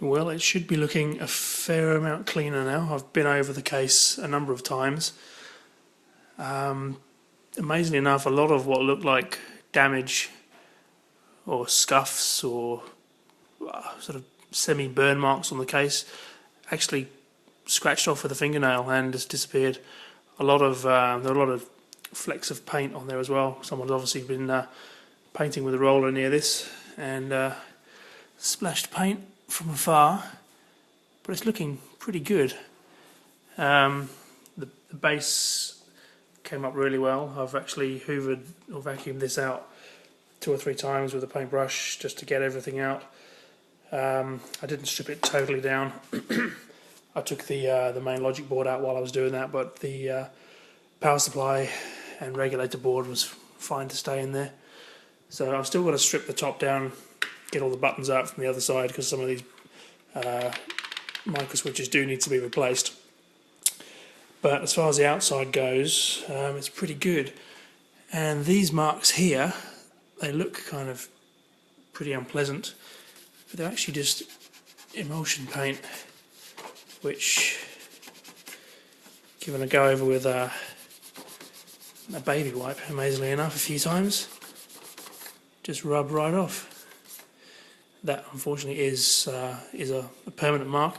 Well, it should be looking a fair amount cleaner now. I've been over the case a number of times. Amazingly enough, a lot of what looked like damage or scuffs or sort of semi-burn marks on the case actually scratched off with a fingernail and just disappeared. There were a lot of flecks of paint on there as well. Someone's obviously been painting with a roller near this and splashed paint from afar, but it's looking pretty good. The base came up really well. I've actually hoovered or vacuumed this out 2 or 3 times with a paintbrush just to get everything out. I didn't strip it totally down. I took the main logic board out while I was doing that, but the power supply and regulator board was fine to stay in there. So I've still got to strip the top down, get all the buttons out from the other side because some of these micro switches do need to be replaced. But as far as the outside goes, it's pretty good. And these marks here, they look kind of pretty unpleasant, but they're actually just emulsion paint, which, given a go over with a baby wipe, amazingly enough, a few times, just rub right off. That unfortunately is a permanent mark.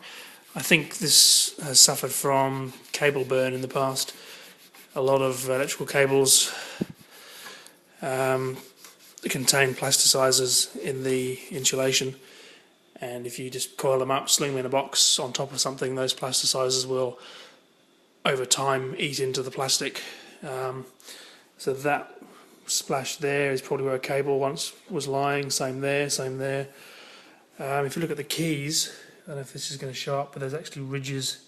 I think this has suffered from cable burn in the past. A lot of electrical cables contain plasticizers in the insulation, and if you just coil them up, sling them in a box on top of something, those plasticizers will over time eat into the plastic. So that splash there is probably where a cable once was lying. Same there, same there. If you look at the keys, I don't know if this is going to show up, but there's actually ridges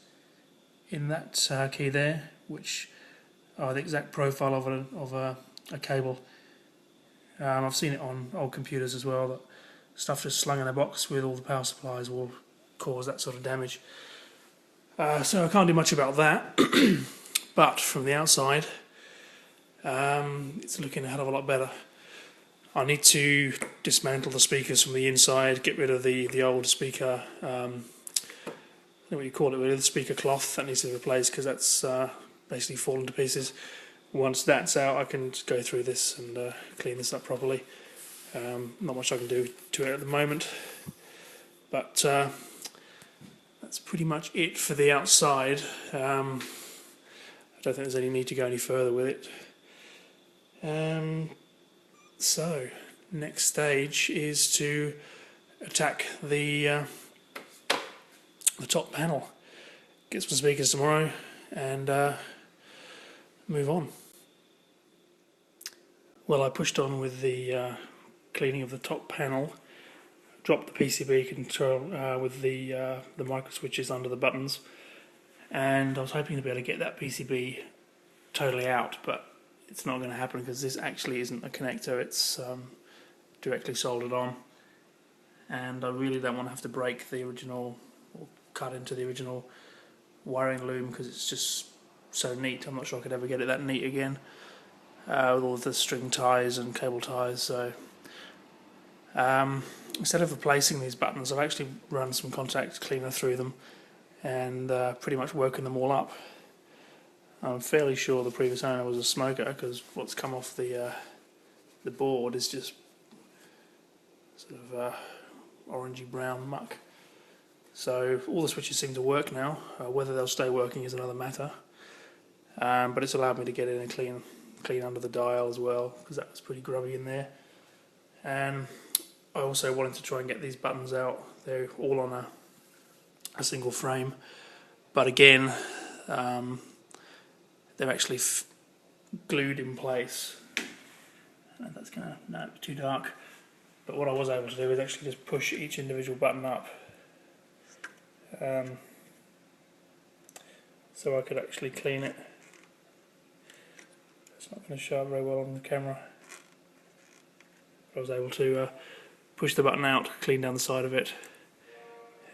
in that key there, which are the exact profile of a cable. I've seen it on old computers as well, that stuff just slung in a box with all the power supplies will cause that sort of damage. So I can't do much about that, but from the outside, it's looking a hell of a lot better. I need to dismantle the speakers from the inside, get rid of the old speaker, I don't know what you call it, really, the speaker cloth. That needs to be replaced because that's basically fallen to pieces. Once that's out, I can just go through this and clean this up properly. Not much I can do to it at the moment, but that's pretty much it for the outside. I don't think there's any need to go any further with it. So, next stage is to attack the top panel. Get some speakers tomorrow and move on. Well, I pushed on with the cleaning of the top panel, dropped the PCB control with the micro switches under the buttons, and I was hoping to be able to get that PCB totally out, but it's not going to happen because this actually isn't a connector, it's directly soldered on, and I really don't want to have to break the original or cut into the original wiring loom because it's just so neat. I'm not sure I could ever get it that neat again with all of the string ties and cable ties. So instead of replacing these buttons, I've actually run some contact cleaner through them and pretty much woken them all up. I'm fairly sure the previous owner was a smoker because what's come off the board is just sort of orangey brown muck. So all the switches seem to work now. Whether they'll stay working is another matter. But it's allowed me to get in and clean under the dial as well because that was pretty grubby in there. And I also wanted to try and get these buttons out. They're all on a single frame, but again, they're actually glued in place. That's gonna, no, too dark. But what I was able to do is actually just push each individual button up, so I could actually clean it. It's not going to show up very well on the camera. But I was able to push the button out, clean down the side of it,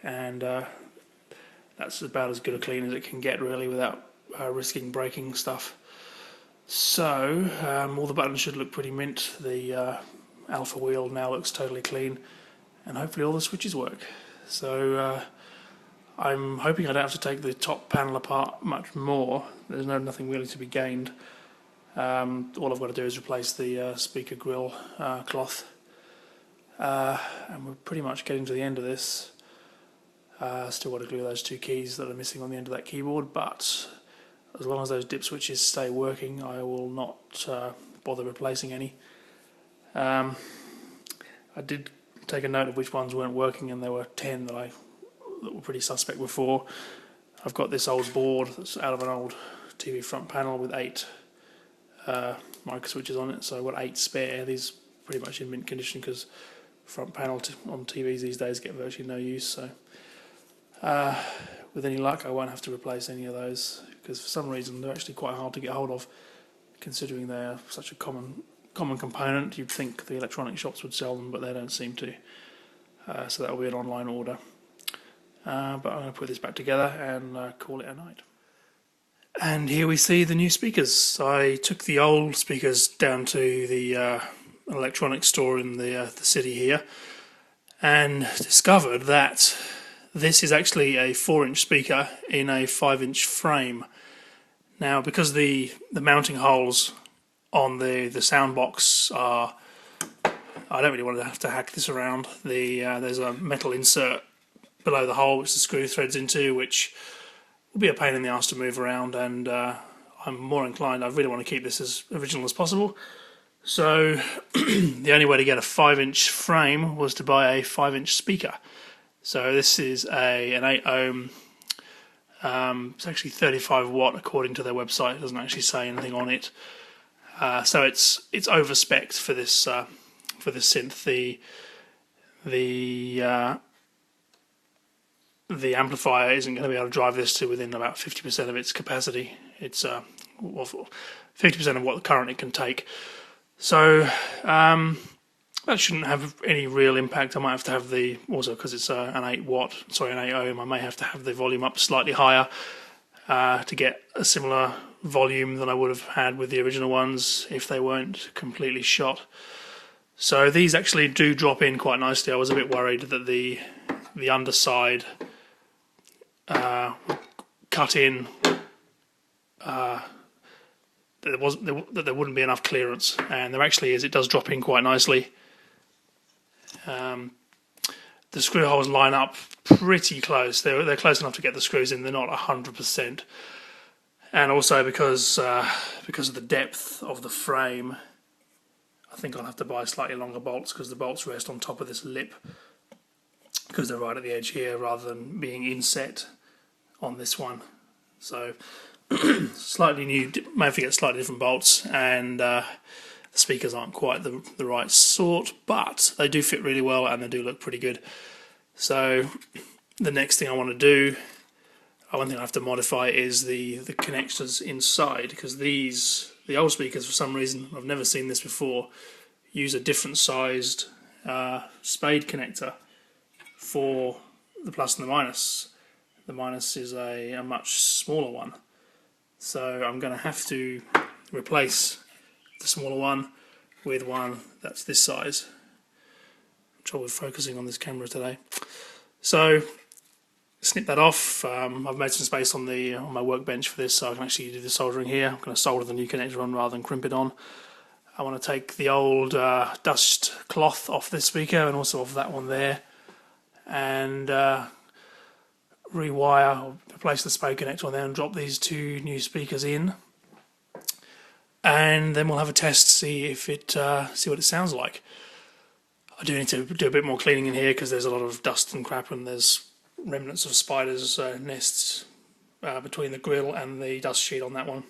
and that's about as good a clean as it can get really without risking breaking stuff. So all the buttons should look pretty mint. The alpha wheel now looks totally clean, and hopefully all the switches work. So I'm hoping I don't have to take the top panel apart much more. There's nothing really to be gained. All I've got to do is replace the speaker grill cloth, and we're pretty much getting to the end of this. Still got to glue those 2 keys that are missing on the end of that keyboard, but as long as those dip switches stay working, I will not bother replacing any. I did take a note of which ones weren't working, and there were 10 that were pretty suspect before. I've got this old board that's out of an old TV front panel with 8 micro switches on it, so I've got 8 spare. These are pretty much in mint condition because front panel on TVs these days get virtually no use. So with any luck, I won't have to replace any of those, because for some reason they're actually quite hard to get hold of, considering they're such a common component. You'd think the electronic shops would sell them, but they don't seem to. So that will be an online order. But I'm going to put this back together and call it a night. And here we see the new speakers. I took the old speakers down to the electronics store in the city here, and discovered that this is actually a 4-inch speaker in a 5-inch frame. Now, because the mounting holes on the sound box are, I don't really want to have to hack this around. There's a metal insert below the hole which the screw threads into, which will be a pain in the ass to move around, and I'm more inclined, I really want to keep this as original as possible. So the only way to get a 5-inch frame was to buy a 5-inch speaker. So this is an 8 ohm, it's actually 35 watt according to their website. It doesn't actually say anything on it. So it's over-spec'd for this synth. The amplifier isn't going to be able to drive this to within about 50% of its capacity. It's 50% of what the current it can take. So that shouldn't have any real impact. I might have to have also because it's an 8 ohm, I may have to have the volume up slightly higher to get a similar volume than I would have had with the original ones if they weren't completely shot. So these actually do drop in quite nicely. I was a bit worried that the underside cut in, that there wouldn't be enough clearance, and there actually is. It does drop in quite nicely. The screw holes line up pretty close. They're close enough to get the screws in. They're not 100%, and also because of the depth of the frame, I think I'll have to buy slightly longer bolts, because the bolts rest on top of this lip, because they're right at the edge here rather than being inset on this one. So slightly new, may have to get slightly different bolts, and the speakers aren't quite the right sort, but they do fit really well and they do look pretty good. So the next thing I want to do, one thing I have to modify, is the connectors inside, because the old speakers, for some reason, I've never seen this before, use a different sized spade connector for the plus and the minus. The minus is a much smaller one, so I'm going to have to replace the smaller one with one that's this size. Trouble with focusing on this camera today. So snip that off. I've made some space on my workbench for this, so I can actually do the soldering here. I'm going to solder the new connector on rather than crimp it on. I want to take the old dust cloth off this speaker and also off that one there, and rewire or replace the spade connector on there and drop these 2 new speakers in, and then we'll have a test to see what it sounds like. I do need to do a bit more cleaning in here because there's a lot of dust and crap, and there's remnants of spiders' nests between the grill and the dust sheet on that one.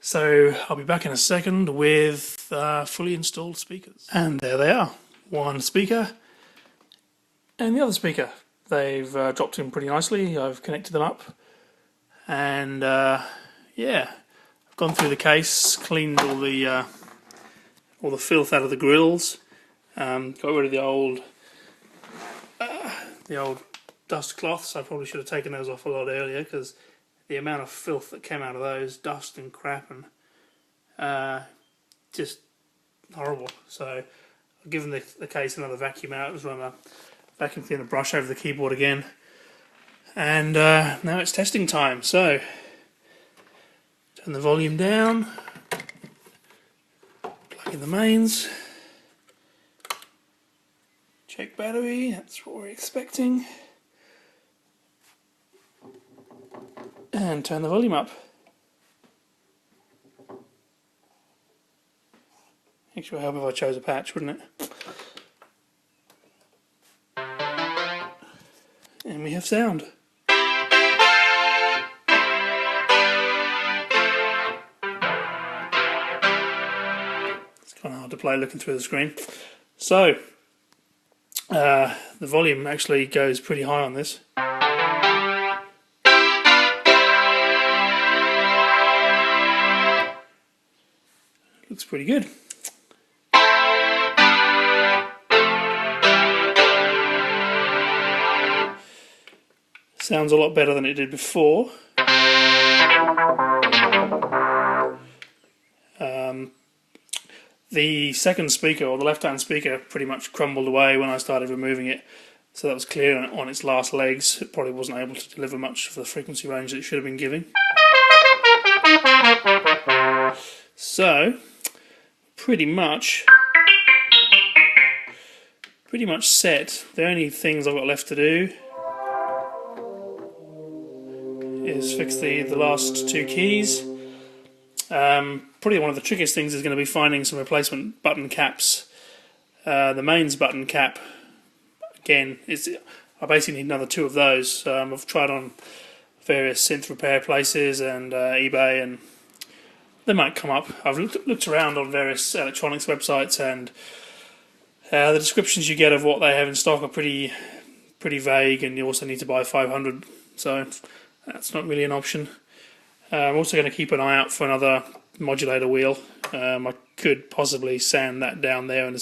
So I'll be back in a second with fully installed speakers. And there they are, one speaker and the other speaker. They've dropped in pretty nicely. I've connected them up, and yeah, I've gone through the case, cleaned all the filth out of the grills, got rid of the old dust cloths. I probably should have taken those off a lot earlier, because the amount of filth that came out of those, dust and crap, and just horrible. So I've given the case another vacuum out. It was run vacuum cleaner brush over the keyboard again. And now it's testing time. So turn the volume down, plug in the mains, check battery, that's what we're expecting, and turn the volume up. Actually, help if I chose a patch, wouldn't it? And we have sound. It's kind of hard to play looking through the screen. So, the volume actually goes pretty high on this. Looks pretty good. Sounds a lot better than it did before. The second speaker, or the left-hand speaker, pretty much crumbled away when I started removing it, so that was clear on its last legs. It probably wasn't able to deliver much for the frequency range that it should have been giving. So, pretty much set. The only things I've got left to do is fix the last two keys. Probably one of the trickiest things is going to be finding some replacement button caps. The mains button cap, again, I basically need another two of those. I've tried on various synth repair places and eBay, and they might come up. I've looked around on various electronics websites, and the descriptions you get of what they have in stock are pretty vague, and you also need to buy 500, so that's not really an option. I'm also going to keep an eye out for another modulator wheel. I could possibly sand that down there and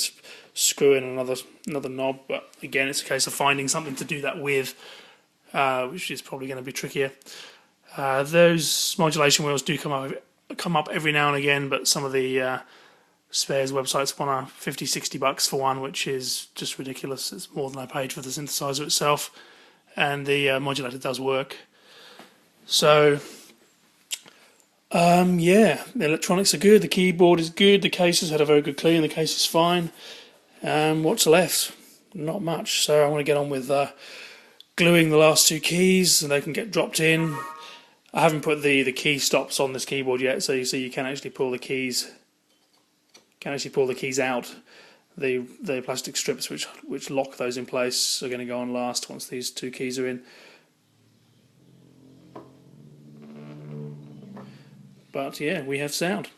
screw in another knob, but again, it's a case of finding something to do that with, which is probably going to be trickier. Those modulation wheels do come up every now and again, but some of the spares websites want $50-60 for one, which is just ridiculous. It's more than I paid for the synthesizer itself, and the modulator does work. So yeah, the electronics are good, the keyboard is good, the case has had a very good clean, the case is fine. What's left? Not much, so I want to get on with gluing the last two keys so they can get dropped in. I haven't put the key stops on this keyboard yet, so you see you can actually pull the keys out. The plastic strips which lock those in place are going to go on last once these two keys are in. But yeah, we have sound.